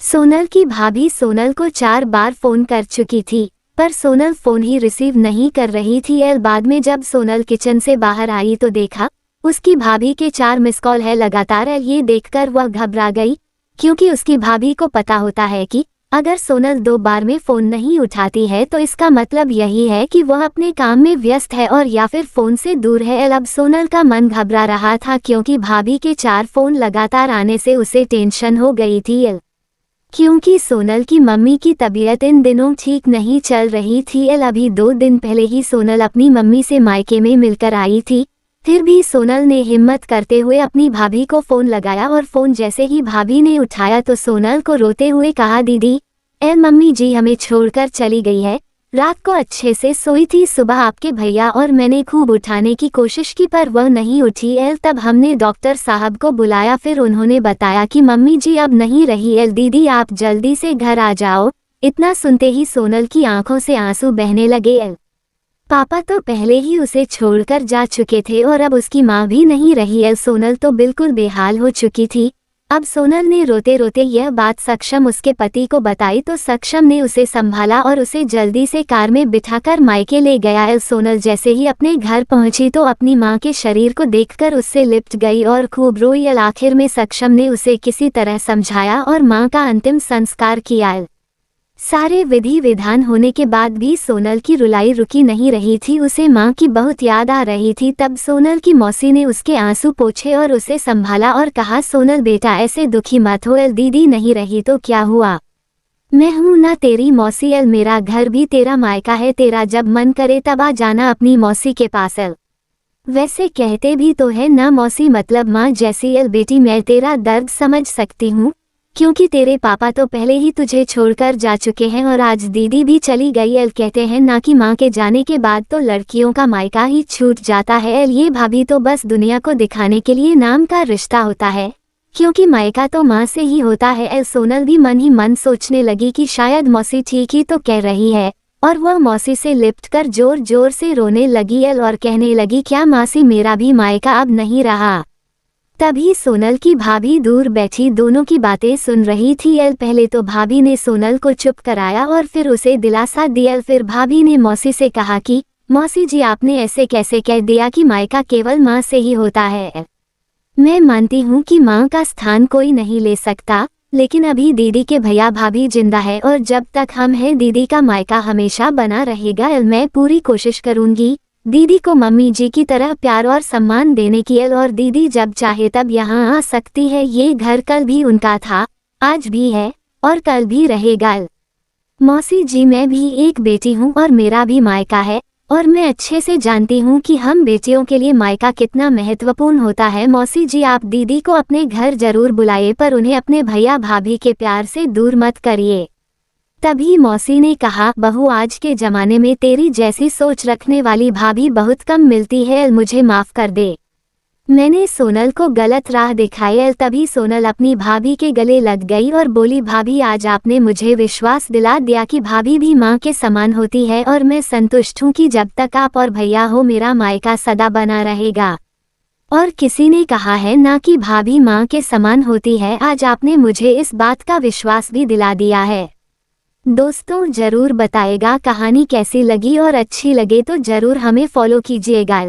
सोनल की भाभी सोनल को 4 बार फोन कर चुकी थी, पर सोनल फोन ही रिसीव नहीं कर रही थी। बाद में जब सोनल किचन से बाहर आई तो देखा उसकी भाभी के 4 मिस कॉल है लगातार। ये देखकर वह घबरा गई, क्योंकि उसकी भाभी को पता होता है कि अगर सोनल 2 बार में फोन नहीं उठाती है तो इसका मतलब यही है कि वह अपने काम में व्यस्त है और या फिर फोन से दूर है। अब सोनल का मन घबरा रहा था, क्योंकि भाभी के 4 फोन लगातार आने से उसे टेंशन हो गई थी। क्योंकि सोनल की मम्मी की तबीयत इन दिनों ठीक नहीं चल रही थी। अभी 2 दिन पहले ही सोनल अपनी मम्मी से मायके में मिलकर आई थी। फिर भी सोनल ने हिम्मत करते हुए अपनी भाभी को फोन लगाया, और फोन जैसे ही भाभी ने उठाया तो सोनल को रोते हुए कहा, दीदी मम्मी जी हमें छोड़कर चली गई है। रात को अच्छे से सोई थी, सुबह आपके भैया और मैंने खूब उठाने की कोशिश की पर वह नहीं उठी। तब हमने डॉक्टर साहब को बुलाया, फिर उन्होंने बताया कि मम्मी जी अब नहीं रही। दीदी आप जल्दी से घर आ जाओ। इतना सुनते ही सोनल की आंखों से आंसू बहने लगे। पापा तो पहले ही उसे छोड़कर जा चुके थे और अब उसकी माँ भी नहीं रही। सोनल तो बिल्कुल बेहाल हो चुकी थी। अब सोनल ने रोते रोते यह बात सक्षम उसके पति को बताई, तो सक्षम ने उसे संभाला और उसे जल्दी से कार में बिठाकर मायके ले गया। सोनल जैसे ही अपने घर पहुंची तो अपनी मां के शरीर को देखकर उससे लिपट गई और खूब रोई। आखिर में सक्षम ने उसे किसी तरह समझाया और मां का अंतिम संस्कार किया। सारे विधि विधान होने के बाद भी सोनल की रुलाई रुकी नहीं रही थी। उसे मां की बहुत याद आ रही थी। तब सोनल की मौसी ने उसके आंसू पोंछे और उसे संभाला और कहा, सोनल बेटा ऐसे दुखी मत हो। दीदी नहीं रही तो क्या हुआ, मैं हूं ना तेरी मौसी। मेरा घर भी तेरा मायका है। तेरा जब मन करे तब आ जाना अपनी मौसी के पास। वैसे कहते भी तो है ना मौसी मतलब माँ जैसी। बेटी मैं तेरा दर्द समझ सकती हूँ, क्योंकि तेरे पापा तो पहले ही तुझे छोड़कर जा चुके हैं और आज दीदी भी चली गई। कहते हैं ना कि माँ के जाने के बाद तो लड़कियों का मायका ही छूट जाता है। ये भाभी तो बस दुनिया को दिखाने के लिए नाम का रिश्ता होता है, क्योंकि मायका तो माँ से ही होता है। सोनल भी मन ही मन सोचने लगी कि शायद मौसी ठीक ही तो कह रही है, और वह मौसी से लिपटकर जोर जोर से रोने लगी और कहने लगी, क्या मासी मेरा भी मायका अब नहीं रहा। तभी सोनल की भाभी दूर बैठी दोनों की बातें सुन रही थी। पहले तो भाभी ने सोनल को चुप कराया और फिर उसे दिलासा दिया। फिर भाभी ने मौसी से कहा कि मौसी जी आपने ऐसे कैसे कह दिया कि मायका केवल माँ से ही होता है। मैं मानती हूँ कि माँ का स्थान कोई नहीं ले सकता, लेकिन अभी दीदी के भैया भाभी जिंदा है और जब तक हम हैं दीदी का मायका हमेशा बना रहेगा। मैं पूरी कोशिश करूँगी दीदी को मम्मी जी की तरह प्यार और सम्मान देने की। और दीदी जब चाहे तब यहाँ आ सकती है। ये घर कल भी उनका था, आज भी है और कल भी रहेगा। मौसी जी मैं भी एक बेटी हूँ और मेरा भी मायका है, और मैं अच्छे से जानती हूँ कि हम बेटियों के लिए मायका कितना महत्वपूर्ण होता है। मौसी जी आप दीदी को अपने घर जरूर बुलाइए, पर उन्हें अपने भैया भाभी के प्यार से दूर मत करिए। तभी मौसी ने कहा, बहू आज के जमाने में तेरी जैसी सोच रखने वाली भाभी बहुत कम मिलती है। मुझे माफ कर दे, मैंने सोनल को गलत राह दिखाई। तभी सोनल अपनी भाभी के गले लग गई और बोली, भाभी आज आपने मुझे विश्वास दिला दिया कि भाभी भी माँ के समान होती है, और मैं संतुष्ट हूँ कि जब तक आप और भैया हो मेरा मायका सदा बना रहेगा। और किसी ने कहा है ना कि भाभी माँ के समान होती है। आज आपने मुझे इस बात का विश्वास भी दिला दिया है। दोस्तों जरूर बताएगा कहानी कैसी लगी, और अच्छी लगे तो जरूर हमें फॉलो कीजिएगा।